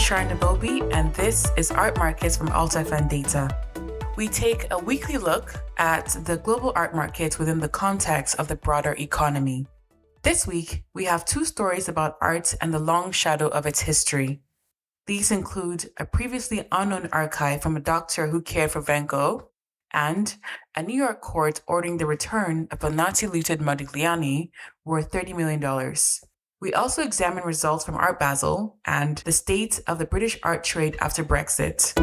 Sharon Nabobi, and this is Art Markets from FNDATA. We take a weekly look at the global art markets within the context of the broader economy. This week, we have two stories about art and the long shadow of its history. These include a previously unknown archive from a doctor who cared for Van Gogh, and a New York court ordering the return of a Nazi-looted Modigliani worth $30 million. We also examine results from Art Basel and the state of the British art trade after Brexit.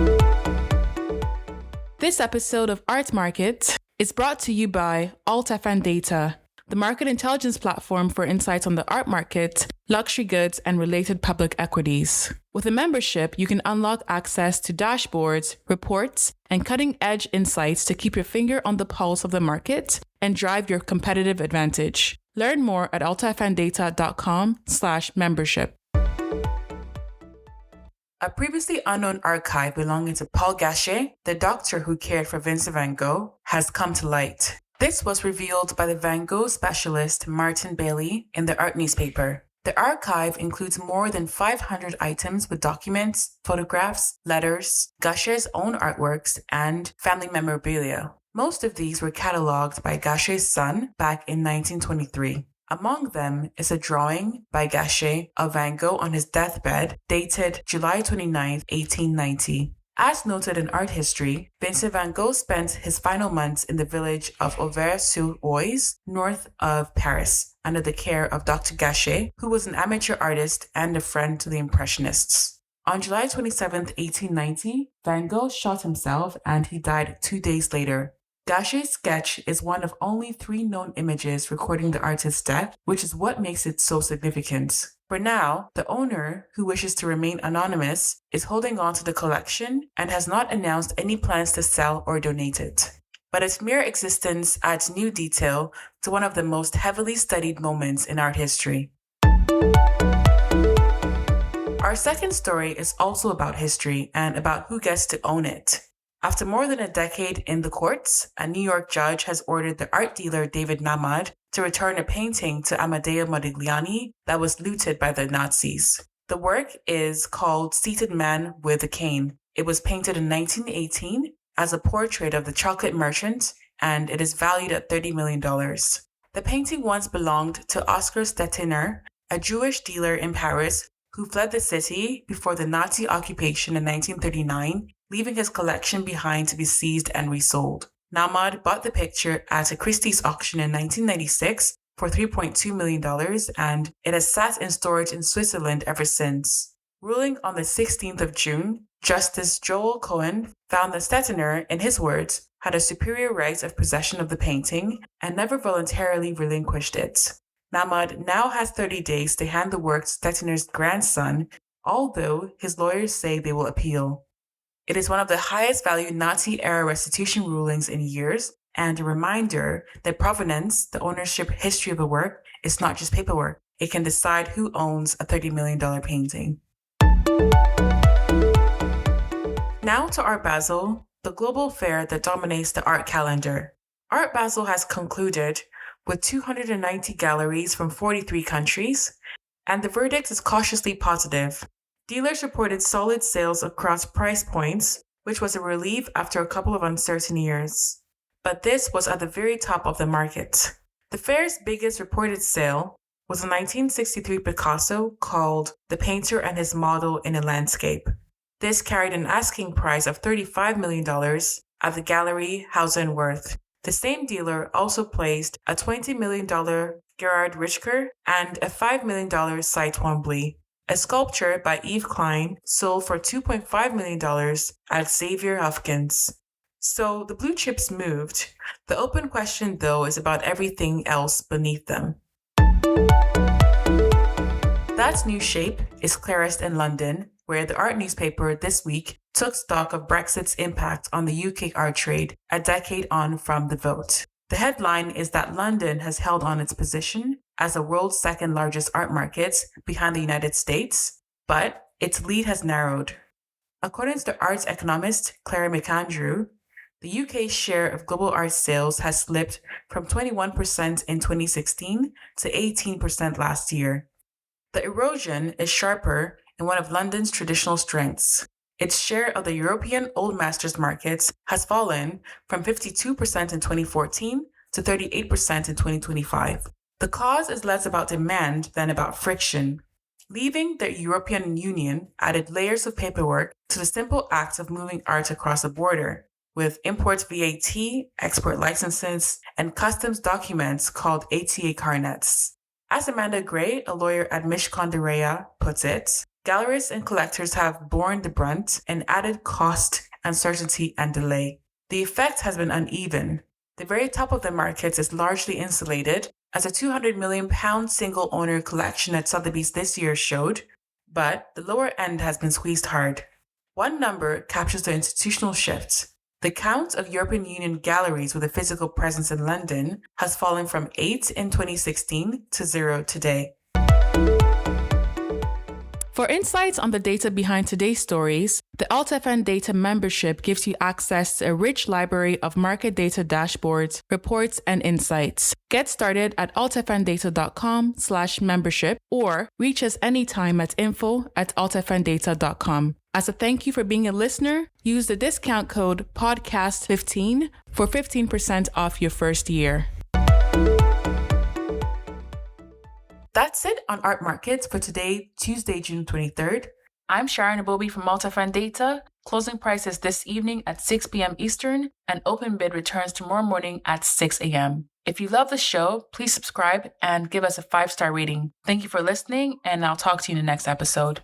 This episode of Art Market is brought to you by FNDATA, the market intelligence platform for insights on the art market, luxury goods, and related public equities. With a membership, you can unlock access to dashboards, reports, and cutting-edge insights to keep your finger on the pulse of the market and drive your competitive advantage. Learn more at altafndata.com/membership. A previously unknown archive belonging to Paul Gachet, the doctor who cared for Vincent van Gogh, has come to light. This was revealed by the Van Gogh specialist Martin Bailey in the art newspaper. The archive includes more than 500 items with documents, photographs, letters, Gachet's own artworks, and family memorabilia. Most of these were catalogued by Gachet's son back in 1923. Among them is a drawing by Gachet of Van Gogh on his deathbed, dated July 29, 1890. As noted in art history, Vincent van Gogh spent his final months in the village of Auvers-sur-Oise, north of Paris, under the care of Dr. Gachet, who was an amateur artist and a friend to the Impressionists. On July 27, 1890, Van Gogh shot himself and he died 2 days later. Gachet's sketch is one of only 3 known images recording the artist's death, which is what makes it so significant. For now, the owner, who wishes to remain anonymous, is holding on to the collection and has not announced any plans to sell or donate it. But its mere existence adds new detail to one of the most heavily studied moments in art history. Our second story is also about history and about who gets to own it. After more than a decade in the courts, a New York judge has ordered the art dealer David Nahmad to return a painting to Amadeo Modigliani that was looted by the Nazis. The work is called Seated Man with a Cane. It was painted in 1918 as a portrait of the chocolate merchant, and it is valued at $30 million. The painting once belonged to Oscar Stettiner, a Jewish dealer in Paris who fled the city before the Nazi occupation in 1939, leaving his collection behind to be seized and resold. Nahmad bought the picture at a Christie's auction in 1996 for $3.2 million, and it has sat in storage in Switzerland ever since. Ruling on the 16th of June, Justice Joel Cohen found that Stettiner, in his words, had a superior right of possession of the painting and never voluntarily relinquished it. Nahmad now has 30 days to hand the work to Stettiner's grandson, although his lawyers say they will appeal. It is one of the highest valued Nazi-era restitution rulings in years, and a reminder that provenance, the ownership history of the work, is not just paperwork. It can decide who owns a $30 million painting. Now to Art Basel, the global fair that dominates the art calendar. Art Basel has concluded with 290 galleries from 43 countries, and the verdict is cautiously positive. Dealers reported solid sales across price points, which was a relief after a couple of uncertain years. But this was at the very top of the market. The fair's biggest reported sale was a 1963 Picasso called The Painter and His Model in a Landscape. This carried an asking price of $35 million at the gallery Hauser & Wirth. The same dealer also placed a $20 million Gerard Richter and a $5 million Cy Twombly. A sculpture by Yves Klein sold for $2.5 million at Xavier Hufkens. So the blue chips moved. The open question, though, is about everything else beneath them. That's New Shape is clearest in London, where the art newspaper this week took stock of Brexit's impact on the UK art trade a decade on from the vote. The headline is that London has held on its position as the world's second largest art market behind the United States, but its lead has narrowed. According to the arts economist Claire McAndrew, the UK's share of global art sales has slipped from 21% in 2016 to 18% last year. The erosion is sharper in one of London's traditional strengths. Its share of the European Old Masters markets has fallen from 52% in 2014 to 38% in 2025. The cause is less about demand than about friction. Leaving the European Union added layers of paperwork to the simple act of moving art across the border, with import VAT, export licenses, and customs documents called ATA carnets. As Amanda Gray, a lawyer at Mishcon de Rea, puts it, gallerists and collectors have borne the brunt and added cost, uncertainty, and delay. The effect has been uneven. The very top of the markets is largely insulated, as a £200 million single-owner collection at Sotheby's this year showed, but the lower end has been squeezed hard. One number captures the institutional shift. The count of European Union galleries with a physical presence in London has fallen from 8 in 2016 to 0 today. For insights on the data behind today's stories, the FNDATA membership gives you access to a rich library of market data dashboards, reports, and insights. Get started at altfndata.com/membership or reach us anytime at info@altfndata.com. As a thank you for being a listener, use the discount code PODCAST15 for 15% off your first year. That's it on art markets for today, Tuesday, June 23rd. I'm Sharon Abobi from FNDATA. Closing price is this evening at 6 p.m. Eastern, and open bid returns tomorrow morning at 6 a.m. If you love the show, please subscribe and give us a 5-star rating. Thank you for listening, and I'll talk to you in the next episode.